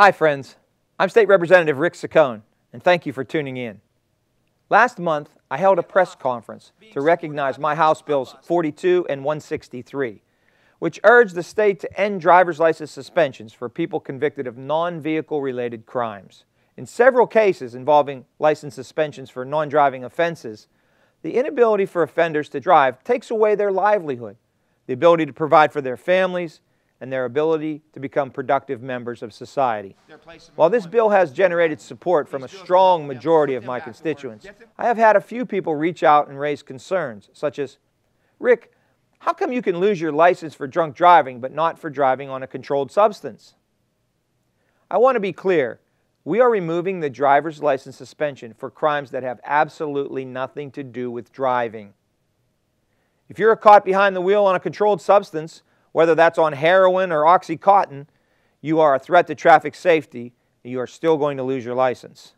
Hi friends, I'm State Representative Rick Saccone, and thank you for tuning in. Last month, I held a press conference to recognize my House Bills 42 and 163, which urged the state to end driver's license suspensions for people convicted of non-vehicle related crimes. In several cases involving license suspensions for non-driving offenses, the inability for offenders to drive takes away their livelihood, the ability to provide for their families, and their ability to become productive members of society. While this bill has generated support from a strong majority of my constituents, I have had a few people reach out and raise concerns, such as, Rick, how come you can lose your license for drunk driving but not for driving on a controlled substance? I want to be clear. We are removing the driver's license suspension for crimes that have absolutely nothing to do with driving. If you're caught behind the wheel on a controlled substance, whether that's on heroin or Oxycontin, you are a threat to traffic safety and you are still going to lose your license.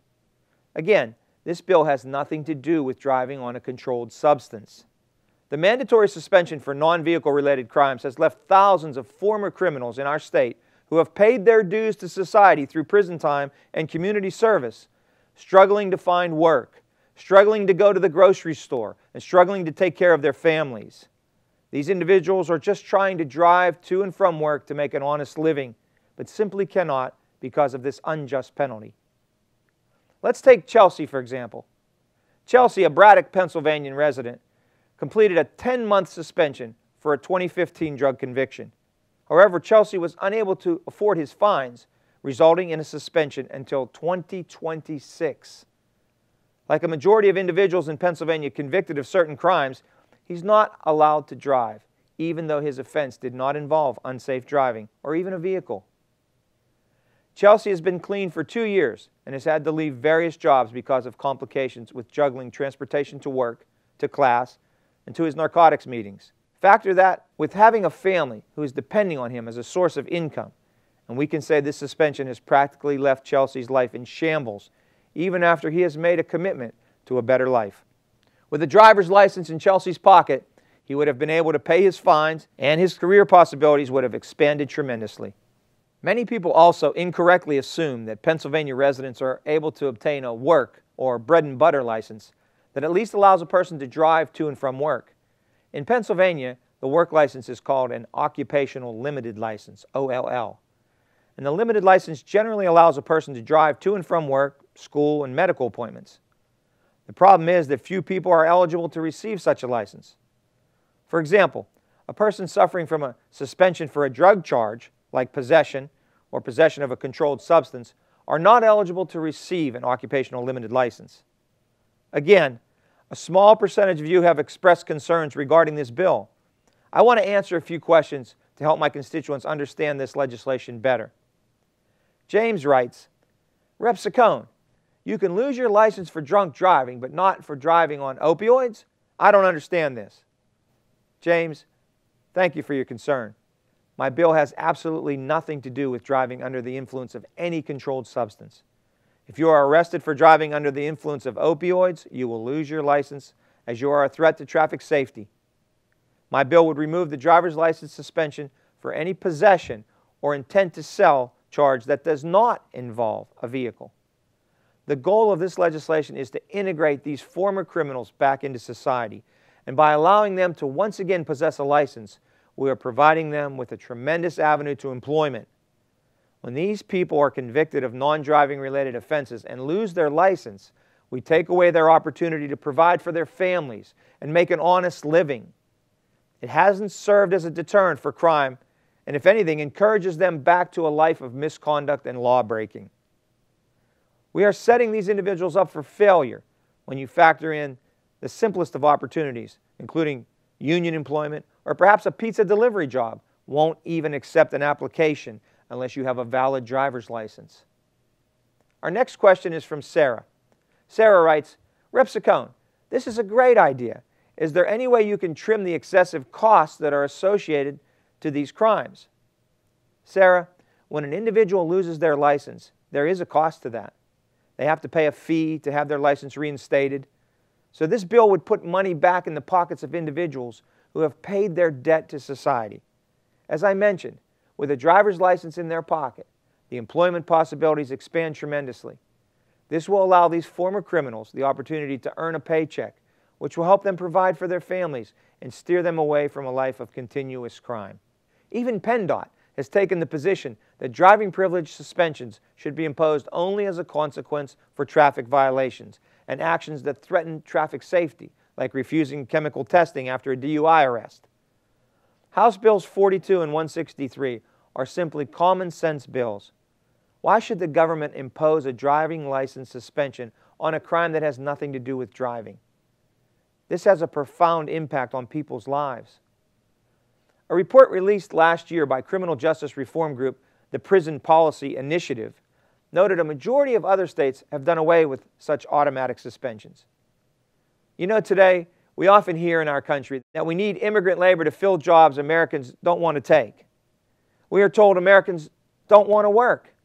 Again, this bill has nothing to do with driving on a controlled substance. The mandatory suspension for non-vehicle related crimes has left thousands of former criminals in our state who have paid their dues to society through prison time and community service, struggling to find work, struggling to go to the grocery store, and struggling to take care of their families. These individuals are just trying to drive to and from work to make an honest living, but simply cannot because of this unjust penalty. Let's take Chelsea, for example. Chelsea, a Braddock, Pennsylvania resident, completed a 10-month suspension for a 2015 drug conviction. However, Chelsea was unable to afford his fines, resulting in a suspension until 2026. Like a majority of individuals in Pennsylvania convicted of certain crimes, he's not allowed to drive, even though his offense did not involve unsafe driving or even a vehicle. Chelsea has been clean for 2 years and has had to leave various jobs because of complications with juggling transportation to work, to class, and to his narcotics meetings. Factor that with having a family who is depending on him as a source of income, and we can say this suspension has practically left Chelsea's life in shambles, even after he has made a commitment to a better life. With a driver's license in Chelsea's pocket, he would have been able to pay his fines and his career possibilities would have expanded tremendously. Many people also incorrectly assume that Pennsylvania residents are able to obtain a work or bread and butter license that at least allows a person to drive to and from work. In Pennsylvania, the work license is called an Occupational Limited License, OLL. And the limited license generally allows a person to drive to and from work, school, and medical appointments. The problem is that few people are eligible to receive such a license. For example, a person suffering from a suspension for a drug charge, like possession or possession of a controlled substance, are not eligible to receive an occupational limited license. Again, a small percentage of you have expressed concerns regarding this bill. I want to answer a few questions to help my constituents understand this legislation better. James writes, Rep. Saccone, you can lose your license for drunk driving, but not for driving on opioids? I don't understand this. James, thank you for your concern. My bill has absolutely nothing to do with driving under the influence of any controlled substance. If you are arrested for driving under the influence of opioids, you will lose your license as you are a threat to traffic safety. My bill would remove the driver's license suspension for any possession or intent to sell charge that does not involve a vehicle. The goal of this legislation is to integrate these former criminals back into society, and by allowing them to once again possess a license, we are providing them with a tremendous avenue to employment. When these people are convicted of non-driving related offenses and lose their license, we take away their opportunity to provide for their families and make an honest living. It hasn't served as a deterrent for crime, and if anything, encourages them back to a life of misconduct and law-breaking. We are setting these individuals up for failure when you factor in the simplest of opportunities, including union employment or perhaps a pizza delivery job, won't even accept an application unless you have a valid driver's license. Our next question is from Sarah. Sarah writes, Rep. Saccone, this is a great idea. Is there any way you can trim the excessive costs that are associated to these crimes? Sarah, when an individual loses their license, there is a cost to that. They have to pay a fee to have their license reinstated. So this bill would put money back in the pockets of individuals who have paid their debt to society. As I mentioned, with a driver's license in their pocket, the employment possibilities expand tremendously. This will allow these former criminals the opportunity to earn a paycheck, which will help them provide for their families and steer them away from a life of continuous crime. Even PennDOT has taken the position that driving privilege suspensions should be imposed only as a consequence for traffic violations and actions that threaten traffic safety, like refusing chemical testing after a DUI arrest. House Bills 42 and 163 are simply common sense bills. Why should the government impose a driving license suspension on a crime that has nothing to do with driving? This has a profound impact on people's lives. A report released last year by criminal justice reform group, the Prison Policy Initiative, noted a majority of other states have done away with such automatic suspensions. You know, today, we often hear in our country that we need immigrant labor to fill jobs Americans don't want to take. We are told Americans don't want to work.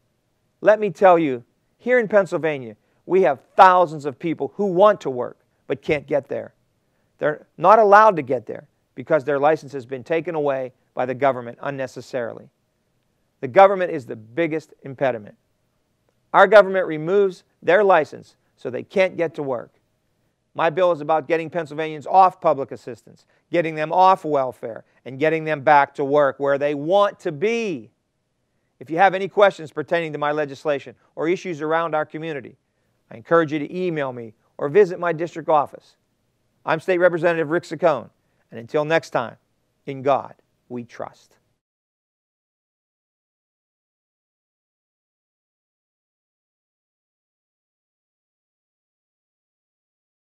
Let me tell you, here in Pennsylvania, we have thousands of people who want to work but can't get there. They're not allowed to get there because their license has been taken away by the government unnecessarily. The government is the biggest impediment. Our government removes their license so they can't get to work. My bill is about getting Pennsylvanians off public assistance, getting them off welfare, and getting them back to work where they want to be. If you have any questions pertaining to my legislation or issues around our community, I encourage you to email me or visit my district office. I'm State Representative Rick Saccone, and until next time, in God we trust.